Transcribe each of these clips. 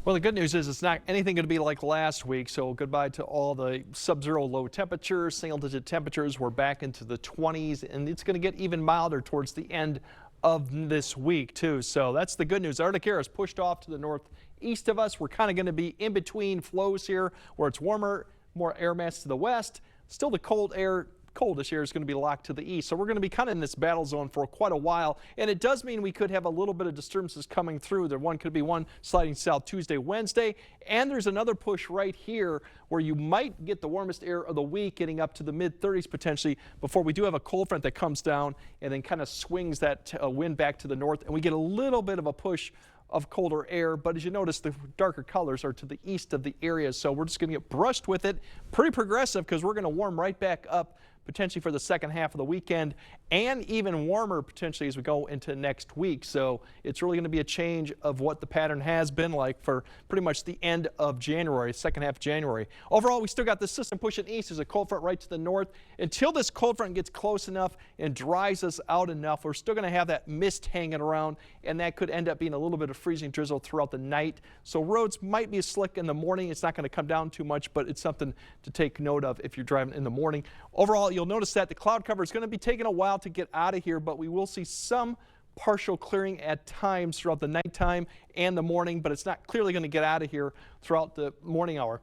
Well, the good news is it's not anything going to be like last week. So goodbye to all the sub-zero low temperatures, single-digit temperatures. We're back into the 20s, and it's going to get even milder towards the end of this week, too. So that's the good news. Arctic air is pushed off to the northeast of us. We're kind of going to be in between flows here where it's warmer, more air mass to the west. Still the coldest air is going to be locked to the east. So we're going to be kind of in this battle zone for quite a while. And it does mean we could have a little bit of disturbances coming through. There could be one sliding south Tuesday, Wednesday. And there's another push right here where you might get the warmest air of the week getting up to the mid 30s potentially before we do have a cold front that comes down and then kind of swings that wind back to the north. And we get a little bit of a push of colder air, but as you notice, the darker colors are to the east of the area, so we're just going to get brushed with it. Pretty progressive because we're going to warm right back up potentially for the second half of the weekend, and even warmer potentially as we go into next week. So it's really going to be a change of what the pattern has been like for pretty much the end of January, second half of January. Overall, we still got the system pushing east. There's a cold front right to the north. Until this cold front gets close enough and dries us out enough, we're still going to have that mist hanging around, and that could end up being a little bit of freezing drizzle throughout the night. So roads might be slick in the morning. It's not going to come down too much, but it's something to take note of if you're driving in the morning. Overall, you'll notice that the cloud cover is going to be taking a while to get out of here, but we will see some partial clearing at times throughout the nighttime and the morning, but it's not clearly going to get out of here throughout the morning hour.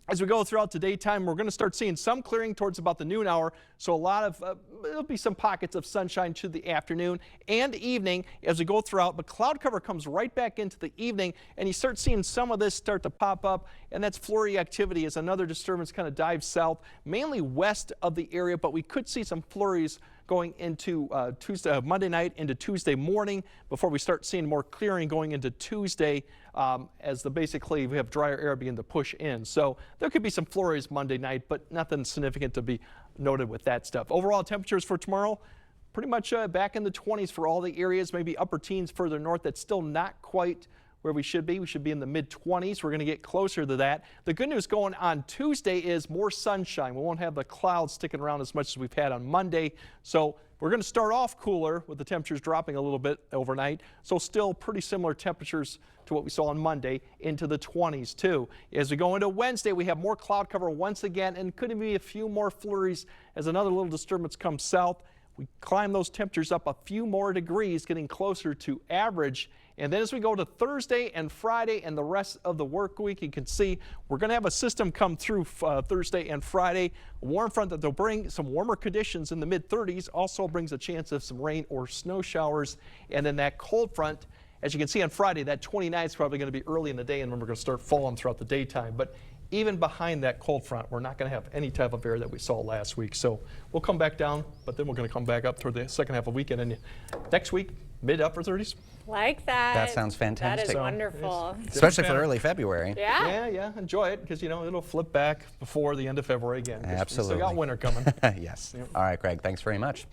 As we go throughout the daytime, we're going to start seeing some clearing towards about the noon hour. So a lot of, there'll be some pockets of sunshine to the afternoon and evening as we go throughout. But cloud cover comes right back into the evening, and you start seeing some of this start to pop up. And that's flurry activity as another disturbance kind of dives south, mainly west of the area. But we could see some flurries going into Monday night into Tuesday morning before we start seeing more clearing going into Tuesday as basically we have drier air begin to push in. So there could be some flurries Monday night, but nothing significant to be noted with that stuff. Overall temperatures for tomorrow, pretty much back in the 20s for all the areas, maybe upper teens further north. That's still not quite where we should be. We should be in the mid-20s. We're going to get closer to that. The good news going on Tuesday is more sunshine. We won't have the clouds sticking around as much as we've had on Monday. So we're going to start off cooler with the temperatures dropping a little bit overnight. So still pretty similar temperatures to what we saw on Monday into the 20s too. As we go into Wednesday, we have more cloud cover once again, and could be a few more flurries as another little disturbance comes south. We climb those temperatures up a few more degrees, getting closer to average. And then as we go to Thursday and Friday and the rest of the work week, you can see we're going to have a system come through Thursday and Friday. A warm front that will bring some warmer conditions in the mid-30s, also brings a chance of some rain or snow showers. And then that cold front, as you can see on Friday, that 29th is probably going to be early in the day, and then we're going to start falling throughout the daytime. But even behind that cold front, we're not going to have any type of air that we saw last week. So we'll come back down, but then we're going to come back up toward the second half of the weekend. And next week, mid-upper 30s. Like that. That sounds fantastic. That is wonderful. Especially for early February. Yeah. Yeah, enjoy it because, you know, it'll flip back before the end of February again. Absolutely. We still got winter coming. Yes. Yep. All right, Greg, thanks very much.